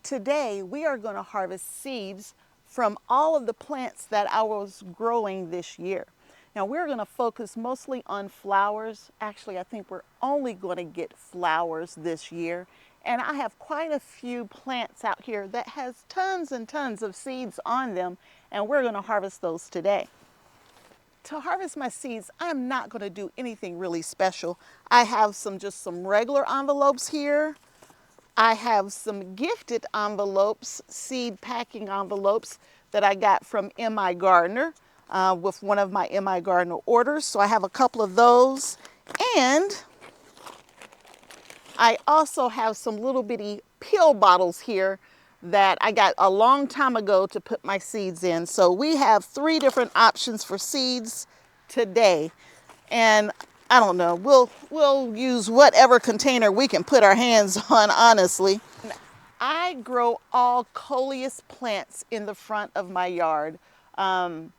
Today we are going to harvest seeds from all of the plants that I was growing this year. Now we're going to focus mostly on flowers. Actually, I think we're only going to get flowers this year. And I have quite a few plants out here that has tons and tons of seeds on them, and we're going to harvest those today. To harvest my seeds, I'm not going to do anything really special. I have just some regular envelopes here. I have some gifted envelopes, seed packing envelopes that I got from M.I. Gardener with one of my M.I. Gardener orders. So I have a couple of those. And I also have some little bitty pill bottles here that I got a long time ago to put my seeds in. So we have 3 different options for seeds today. And I don't know, we'll use whatever container we can put our hands on, honestly. I grow all Coleus plants in the front of my yard. I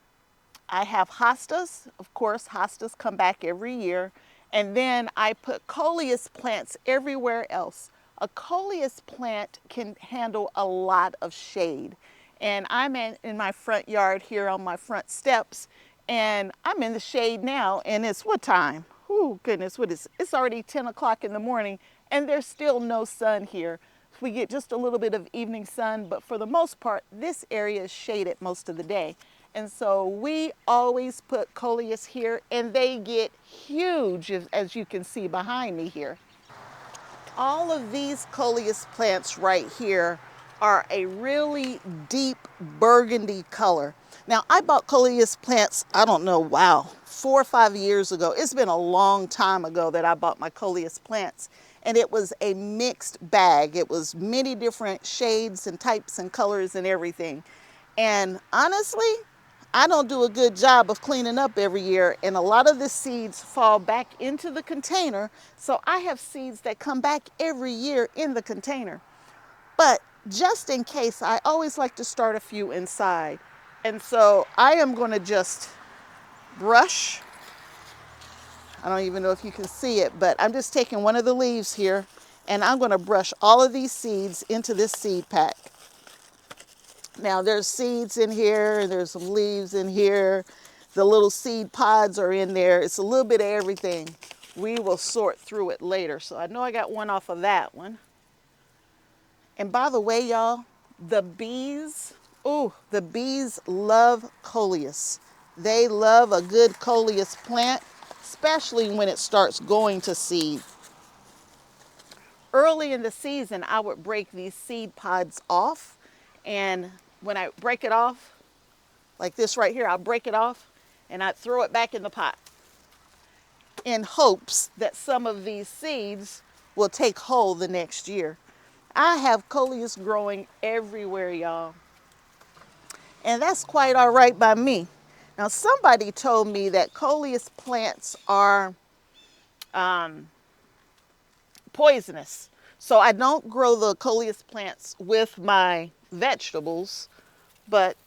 have Hostas, of course, Hostas come back every year. And then I put Coleus plants everywhere else. A Coleus plant can handle a lot of shade. And I'm in my front yard here on my front steps, and I'm in the shade now, and it's what time? Oh goodness, what is it? It's already 10 o'clock in the morning, and there's still no sun here. We get just a little bit of evening sun, but for the most part, this area is shaded most of the day. And so we always put Coleus here, and they get huge, as you can see behind me here. All of these Coleus plants right here are a really deep burgundy color. Now, I bought Coleus plants, I don't know, wow, 4 or 5 years ago. It's been a long time ago that I bought my Coleus plants. And it was a mixed bag. It was many different shades and types and colors and everything. And honestly, I don't do a good job of cleaning up every year, and a lot of the seeds fall back into the container. So I have seeds that come back every year in the container. But just in case, I always like to start a few inside. And so I am going to just brush. I don't even know if you can see it, but I'm just taking one of the leaves here, and I'm going to brush all of these seeds into this seed pack. Now there's seeds in here, and there's some leaves in here. The little seed pods are in there. It's a little bit of everything. We will sort through it later. So I know I got one off of that one. And by the way, y'all, the bees love Coleus. They love a good Coleus plant, especially when it starts going to seed. Early in the season, I would break these seed pods off, and when I break it off, like this right here, I'll break it off and I'd throw it back in the pot in hopes that some of these seeds will take hold the next year. I have Coleus growing everywhere, y'all. And that's quite all right by me. Now, somebody told me that Coleus plants are poisonous. So I don't grow the Coleus plants with my vegetables, but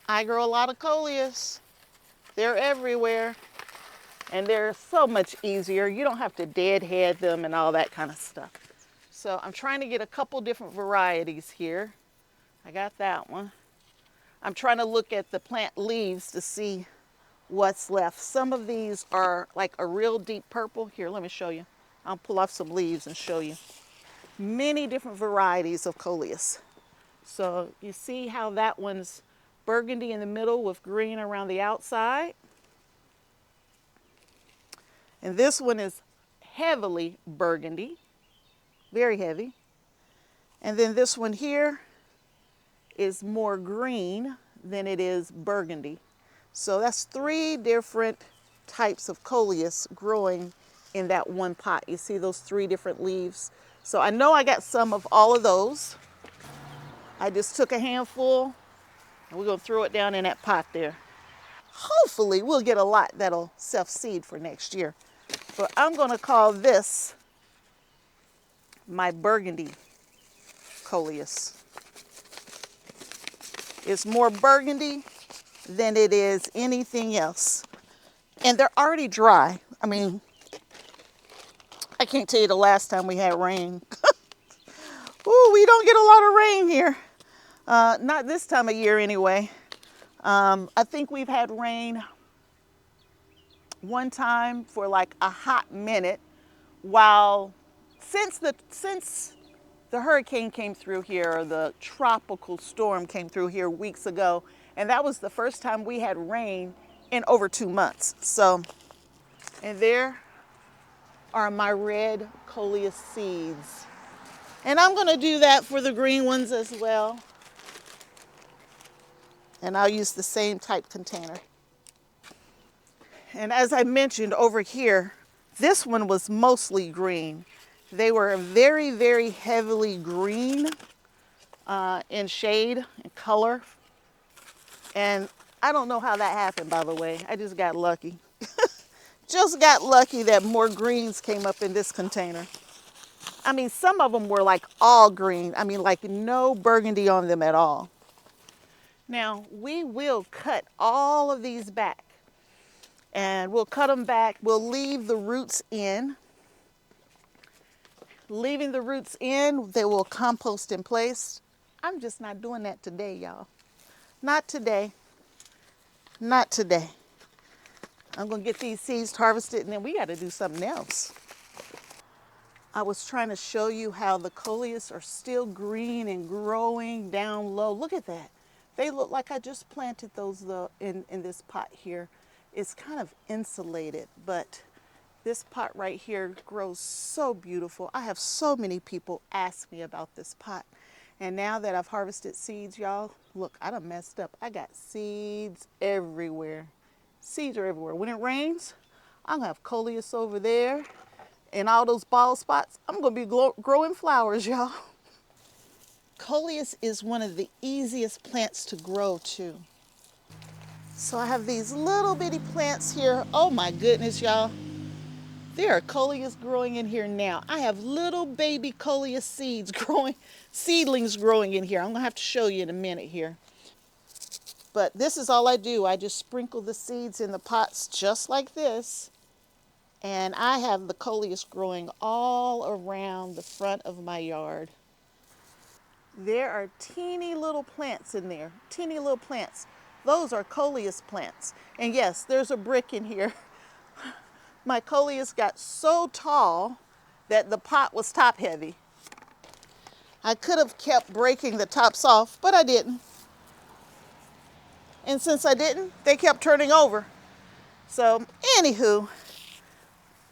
I grow a lot of Coleus. They're everywhere, and they're so much easier. You don't have to deadhead them and all that kind of stuff. So I'm trying to get a couple different varieties here. I got that one. I'm trying to look at the plant leaves to see what's left. Some of these are like a real deep purple. Here, let me show you. I'll pull off some leaves and show you. Many different varieties of Coleus. So you see how that one's burgundy in the middle with green around the outside. And this one is heavily burgundy, very heavy. And then this one here is more green than it is burgundy. So that's 3 different types of Coleus growing in that one pot. You see those 3 different leaves? So I know I got some of all of those. I just took a handful, and we're going to throw it down in that pot there. Hopefully we'll get a lot that'll self-seed for next year. But I'm going to call this my burgundy Coleus. It's more burgundy than it is anything else. And they're already dry. I mean, I can't tell you the last time we had rain. Ooh, we don't get a lot of rain here. Not this time of year anyway. I think we've had rain one time for like a hot minute while since the hurricane came through here, or the tropical storm came through here weeks ago, and that was the first time we had rain in over 2 months. So, and there are my red Coleus seeds. And I'm gonna do that for the green ones as well. And I'll use the same type container. And as I mentioned over here, this one was mostly green. They were very, very heavily green in shade and color. And I don't know how that happened, by the way. I just got lucky. Just got lucky that more greens came up in this container. I mean, some of them were like all green. I mean, like no burgundy on them at all. Now, we will cut all of these back. And we'll cut them back. We'll leave the roots in. Leaving the roots in, they will compost in place. I'm just not doing that today, y'all. Not today. Not today. I'm going to get these seeds harvested, and then we got to do something else. I was trying to show you how the coleus are still green and growing down low. Look at that. They look like I just planted those in this pot here. It's kind of insulated, but this pot right here grows so beautiful. I have so many people ask me about this pot. And now that I've harvested seeds, y'all, look, I done messed up. I got seeds everywhere. Seeds are everywhere. When it rains, I'm gonna have coleus over there and all those bald spots. I'm gonna be growing flowers, y'all. Coleus is one of the easiest plants to grow too. So I have these little bitty plants here. Oh my goodness, y'all. There are coleus growing in here now. I have little baby coleus seedlings growing in here. I'm gonna have to show you in a minute here. But this is all I do. I just sprinkle the seeds in the pots just like this. And I have the coleus growing all around the front of my yard. There are teeny little plants in there, teeny little plants. Those are coleus plants. And yes, there's a brick in here. My coleus got so tall that the pot was top heavy. I could have kept breaking the tops off, but I didn't. And since I didn't, they kept turning over. So anywho,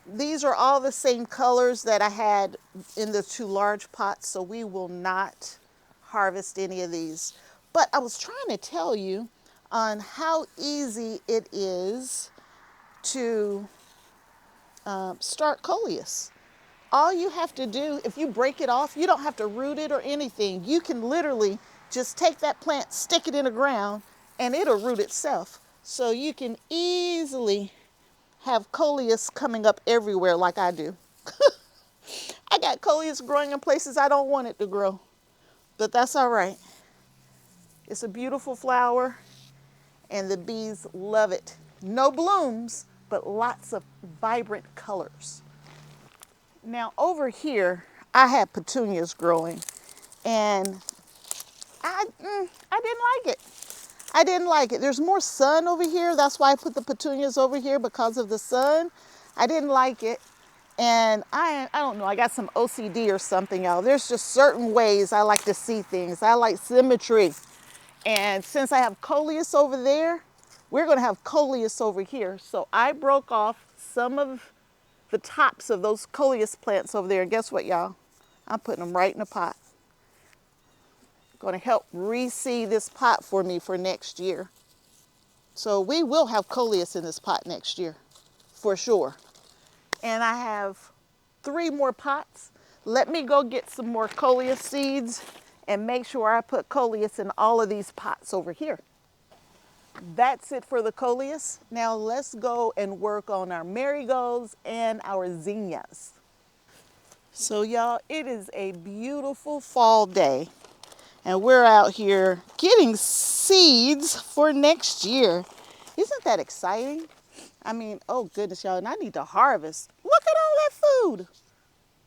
these are all the same colors that I had in the two large pots, so we will not harvest any of these. But I was trying to tell you on how easy it is to start coleus. All you have to do, if you break it off, you don't have to root it or anything. You can literally just take that plant, stick it in the ground, and it'll root itself. So you can easily have coleus coming up everywhere like I do. I got coleus growing in places I don't want it to grow, but that's all right. It's a beautiful flower, and the bees love it. No blooms, but lots of vibrant colors. Now over here, I had petunias growing, and I didn't like it. I didn't like it. There's more sun over here. That's why I put the petunias over here, because of the sun. I didn't like it. And I don't know, I got some OCD or something, y'all. There's just certain ways I like to see things. I like symmetry. And since I have coleus over there, we're gonna have coleus over here. So I broke off some of the tops of those coleus plants over there. And guess what, y'all? I'm putting them right in a pot. Gonna help reseed this pot for me for next year. So we will have coleus in this pot next year, for sure. And I have 3 more pots. Let me go get some more coleus seeds and make sure I put coleus in all of these pots over here. That's it for the coleus. Now let's go and work on our marigolds and our zinnias. So y'all, it is a beautiful fall day, and we're out here getting seeds for next year. Isn't that exciting? I mean, oh goodness, y'all, and I need to harvest. Look at all that food.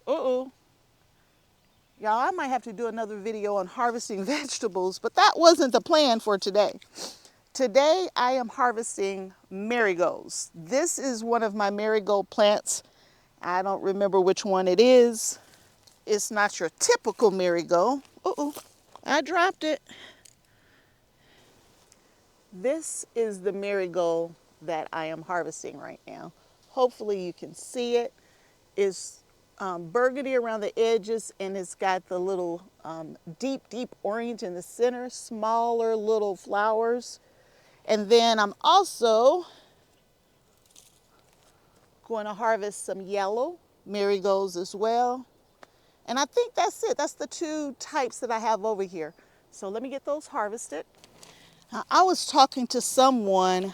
Uh-oh. Y'all, I might have to do another video on harvesting vegetables, but that wasn't the plan for today. Today, I am harvesting marigolds. This is one of my marigold plants. I don't remember which one it is. It's not your typical marigold. Uh-oh, I dropped it. This is the marigold that I am harvesting right now. Hopefully you can see it. It's burgundy around the edges, and it's got the little deep orange in the center, smaller little flowers. And then I'm also going to harvest some yellow marigolds as well. And I think that's it. That's the two types that I have over here. So let me get those harvested. I was talking to someone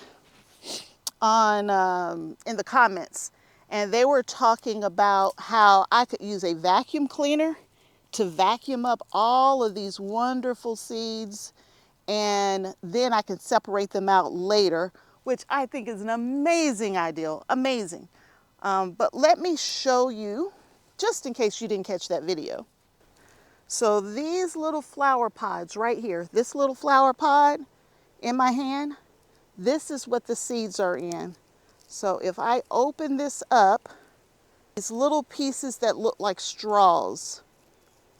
on in the comments, and they were talking about how I could use a vacuum cleaner to vacuum up all of these wonderful seeds, and then I can separate them out later, which I think is an amazing idea, amazing. But let me show you, just in case you didn't catch that video. So these little flower pods right here, this little flower pod in my hand, this is what the seeds are in. So if I open this up, these little pieces that look like straws.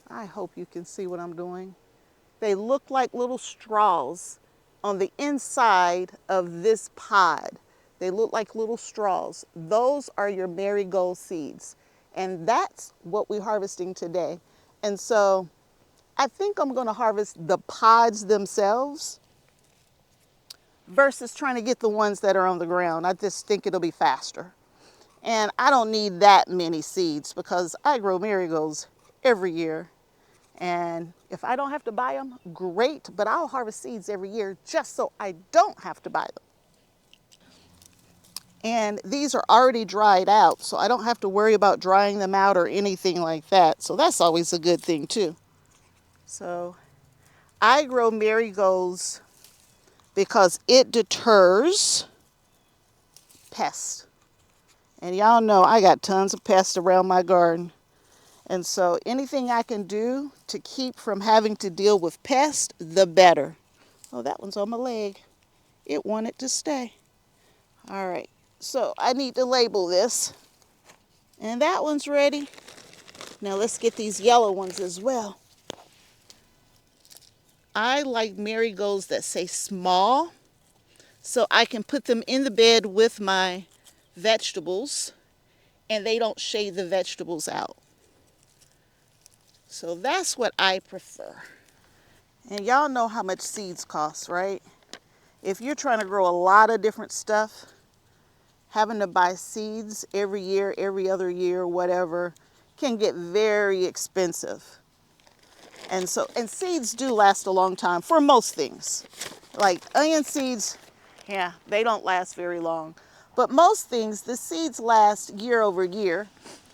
I hope you can see what I'm doing. They look like little straws on the inside of this pod. They look like little straws. Those are your marigold seeds. And that's what we're harvesting today. And so I think I'm going to harvest the pods themselves versus trying to get the ones that are on the ground. I just think it'll be faster. And I don't need that many seeds because I grow marigolds every year. And if I don't have to buy them, great, but I'll harvest seeds every year just so I don't have to buy them. And these are already dried out, so I don't have to worry about drying them out or anything like that. So that's always a good thing too. So I grow marigolds because it deters pests. And y'all know I got tons of pests around my garden. And so anything I can do to keep from having to deal with pests, the better. Oh, that one's on my leg. It wanted to stay. All right, so I need to label this. And that one's ready. Now let's get these yellow ones as well. I like marigolds that say small, so I can put them in the bed with my vegetables and they don't shade the vegetables out. So that's what I prefer. And y'all know how much seeds cost, right? If you're trying to grow a lot of different stuff, having to buy seeds every year, every other year, whatever, can get very expensive. And seeds do last a long time for most things. Like onion seeds, yeah, they don't last very long. But most things, the seeds last year over year.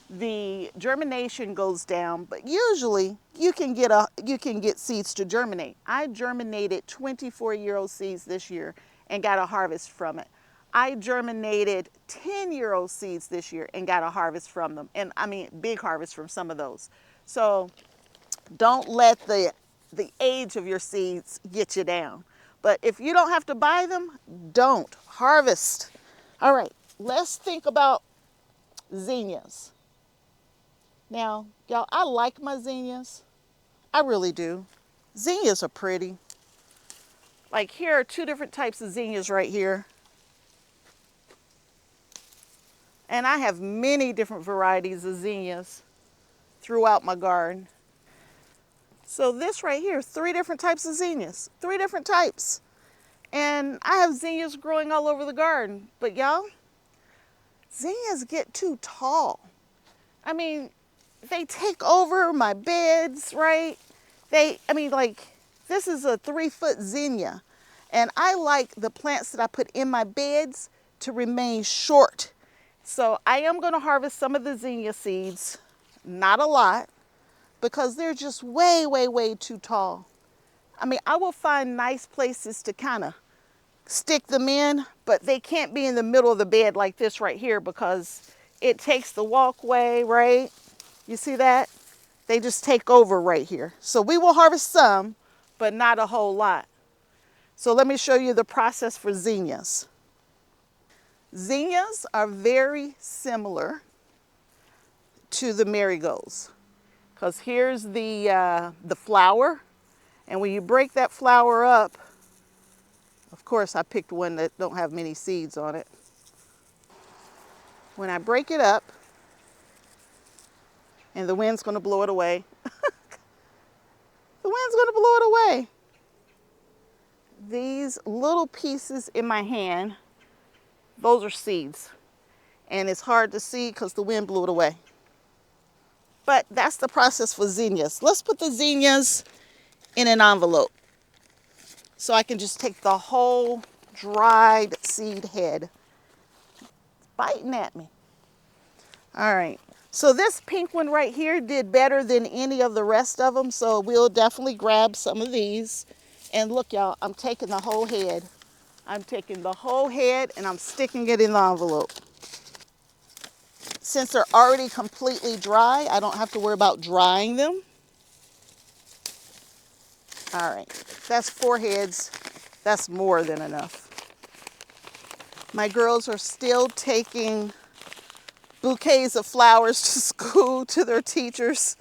The germination goes down, but usually you can get seeds to germinate. I germinated 24-year-old seeds this year and got a harvest from it. I germinated 10-year-old seeds this year and got a harvest from them. And I mean, big harvest from some of those. So don't let the age of your seeds get you down. But if you don't have to buy them, don't harvest. All right, let's think about zinnias. Now, y'all, I like my zinnias. I really do. Zinnias are pretty. Like here are two different types of zinnias right here. And I have many different varieties of zinnias throughout my garden. So this right here, 3 different types of zinnias, 3 different types. And I have zinnias growing all over the garden. But y'all, zinnias get too tall. I mean, they take over my beds, right? This is a 3-foot zinnia. And I like the plants that I put in my beds to remain short. So I am going to harvest some of the zinnia seeds, not a lot, because they're just way, way, way too tall. I mean, I will find nice places to kind of stick them in, but they can't be in the middle of the bed like this right here because it takes the walkway, right? You see that? They just take over right here. So we will harvest some, but not a whole lot. So let me show you the process for zinnias. Zinnias are very similar to the marigolds, because here's the flower, and when you break that flower up, of course I picked one that don't have many seeds on it. When I break it up, and the wind's going to blow it away, the wind's going to blow it away. These little pieces in my hand, those are seeds, and it's hard to see because the wind blew it away. But that's the process for zinnias. Let's put the zinnias in an envelope so I can just take the whole dried seed head. It's biting at me. All right. So this pink one right here did better than any of the rest of them, so we'll definitely grab some of these. And look, y'all, I'm taking the whole head. I'm taking the whole head and I'm sticking it in the envelope. Since they're already completely dry, I don't have to worry about drying them. All right, that's 4 heads. That's more than enough. My girls are still taking bouquets of flowers to school to their teachers.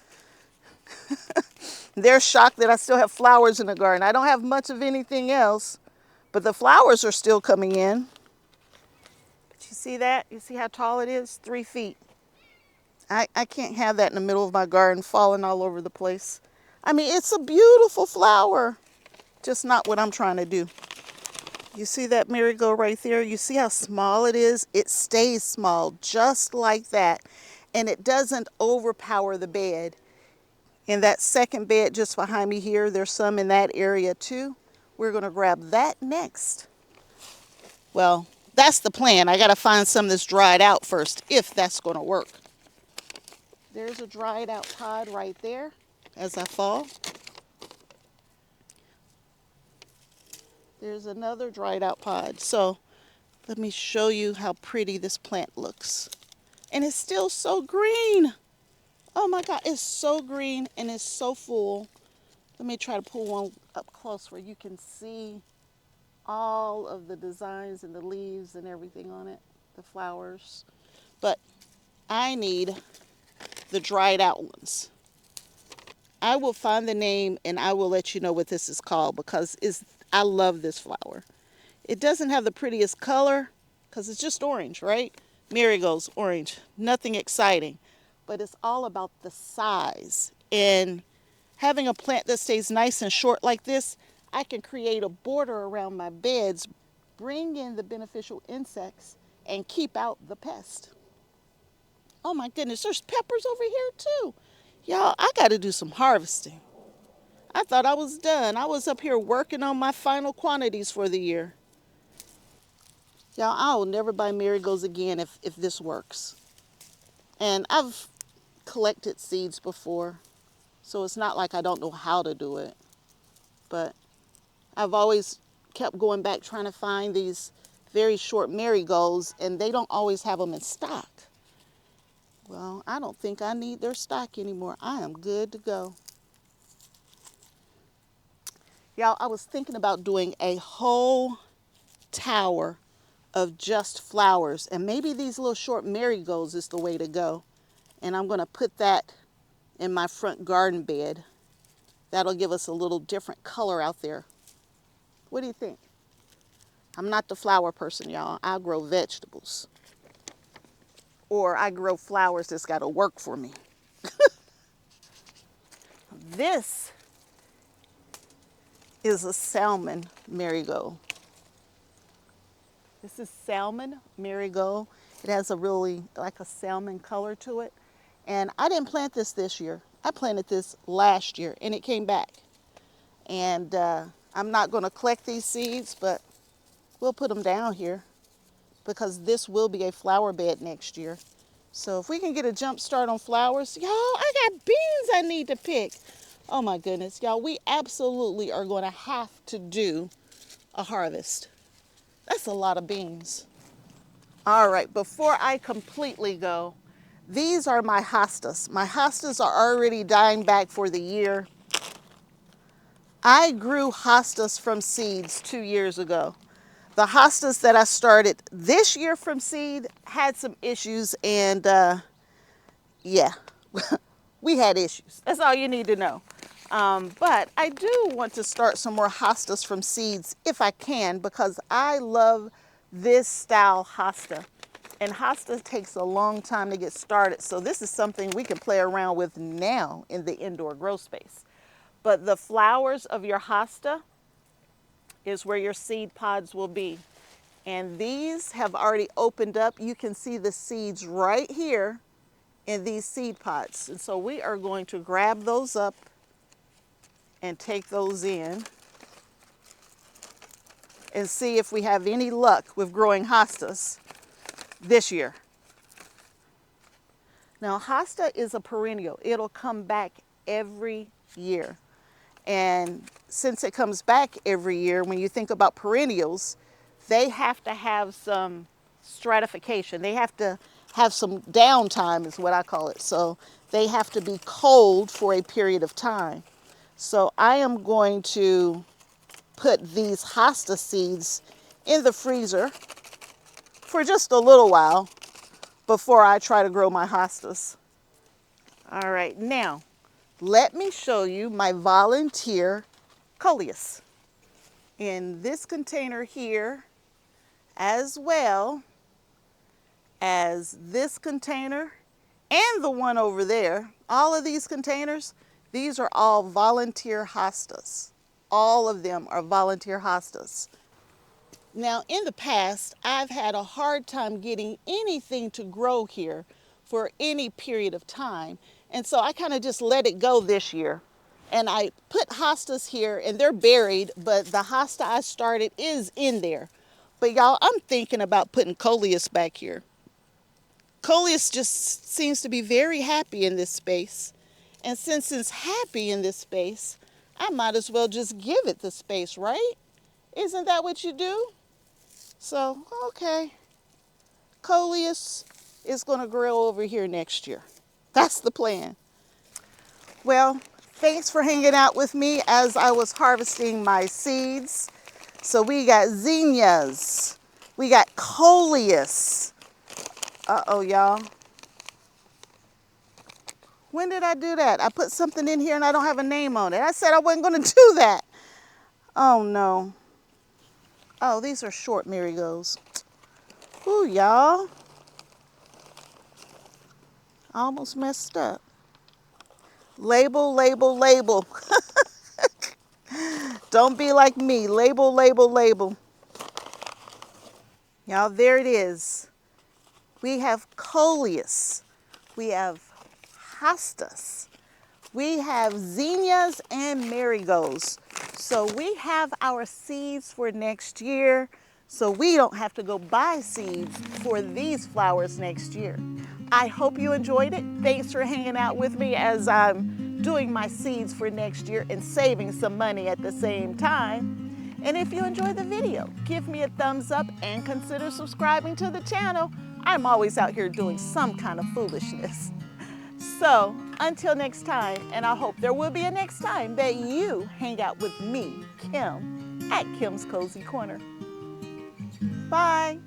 They're shocked that I still have flowers in the garden. I don't have much of anything else, but the flowers are still coming in. But you see that? You see how tall it is? 3 feet. I can't have that in the middle of my garden falling all over the place. I mean, it's a beautiful flower, just not what I'm trying to do. You see that marigold right there? You see how small it is? It stays small just like that, and it doesn't overpower the bed. In that second bed just behind me here, there's some in that area too. We're going to grab that next. Well, that's the plan. I got to find some that's dried out first, if that's going to work. There's a dried out pod right there as I fall. There's another dried out pod. So let me show you how pretty this plant looks. And it's still so green. Oh my God, it's so green and it's so full. Let me try to pull one up close where you can see all of the designs and the leaves and everything on it, the flowers. But I need the dried out ones. I will find the name and I will let you know what this is called, because I love this flower. It doesn't have the prettiest color because it's just orange, right? Marigold's orange, nothing exciting, but it's all about the size. And having a plant that stays nice and short like this, I can create a border around my beds, bring in the beneficial insects, and keep out the pest. Oh my goodness, there's peppers over here too. Y'all, I got to do some harvesting. I thought I was done. I was up here working on my final quantities for the year. Y'all, I will never buy marigolds again if this works. And I've collected seeds before, so it's not like I don't know how to do it. But I've always kept going back trying to find these very short marigolds, and they don't always have them in stock. Well, I don't think I need their stock anymore. I am good to go. Y'all, I was thinking about doing a whole tower of just flowers, and maybe these little short marigolds is the way to go. And I'm going to put that in my front garden bed. That'll give us a little different color out there. What do you think? I'm not the flower person, y'all. I grow vegetables. Or I grow flowers that's got to work for me. This is a salmon marigold. This is salmon marigold. It has a really like a salmon color to it. And I didn't plant this year. I planted this last year and it came back. And I'm not going to collect these seeds, but we'll put them down here because this will be a flower bed next year. So if we can get a jump start on flowers, y'all, I got beans I need to pick. Oh my goodness, y'all, we absolutely are going to have to do a harvest. That's a lot of beans. All right, before I completely go, These are my hostas. My hostas are already dying back for the year. I grew hostas from seeds 2 years ago. The hostas that I started this year from seed had some issues, and yeah, we had issues. That's all you need to know. But I do want to start some more hostas from seeds if I can, because I love this style hosta. And hosta takes a long time to get started. So this is something we can play around with now in the indoor grow space. But the flowers of your hosta is where your seed pods will be. And these have already opened up. You can see the seeds right here in these seed pods. And so we are going to grab those up and take those in and see if we have any luck with growing hostas this year. Now, hosta is a perennial. It'll come back every year. And since it comes back every year, when you think about perennials, they have to have some stratification. They have to have some downtime, is what I call it. So they have to be cold for a period of time. So I am going to put these hosta seeds in the freezer for just a little while before I try to grow my hostas. All right, now let me show you my volunteer Coleus. In this container here, as well as this container and the one over there, all of these containers, these are all volunteer hostas. All of them are volunteer hostas. Now, in the past, I've had a hard time getting anything to grow here for any period of time. And so I kind of just let it go this year. And I put hostas here, and they're buried, but the hosta I started is in there. But y'all, I'm thinking about putting Coleus back here. Coleus just seems to be very happy in this space. And since it's happy in this space, I might as well just give it the space, right? Isn't that what you do? So, okay. Coleus is going to grow over here next year. That's the plan. Well, thanks for hanging out with me as I was harvesting my seeds. So we got zinnias. We got Coleus. Uh-oh, y'all. When did I do that? I put something in here and I don't have a name on it. I said I wasn't going to do that. Oh, no. Oh, these are short marigolds. Ooh, y'all. Almost messed up. Label, label, label. Don't be like me. Label, label, label. Y'all, there it is. We have Coleus. We have hostas. We have zinnias and marigolds. So we have our seeds for next year, so we don't have to go buy seeds for these flowers next year. I hope you enjoyed it. Thanks for hanging out with me as I'm doing my seeds for next year and saving some money at the same time. And if you enjoyed the video, give me a thumbs up and consider subscribing to the channel. I'm always out here doing some kind of foolishness. So until next time, and I hope there will be a next time that you hang out with me, Kim, at Kim's Cozy Corner. Bye.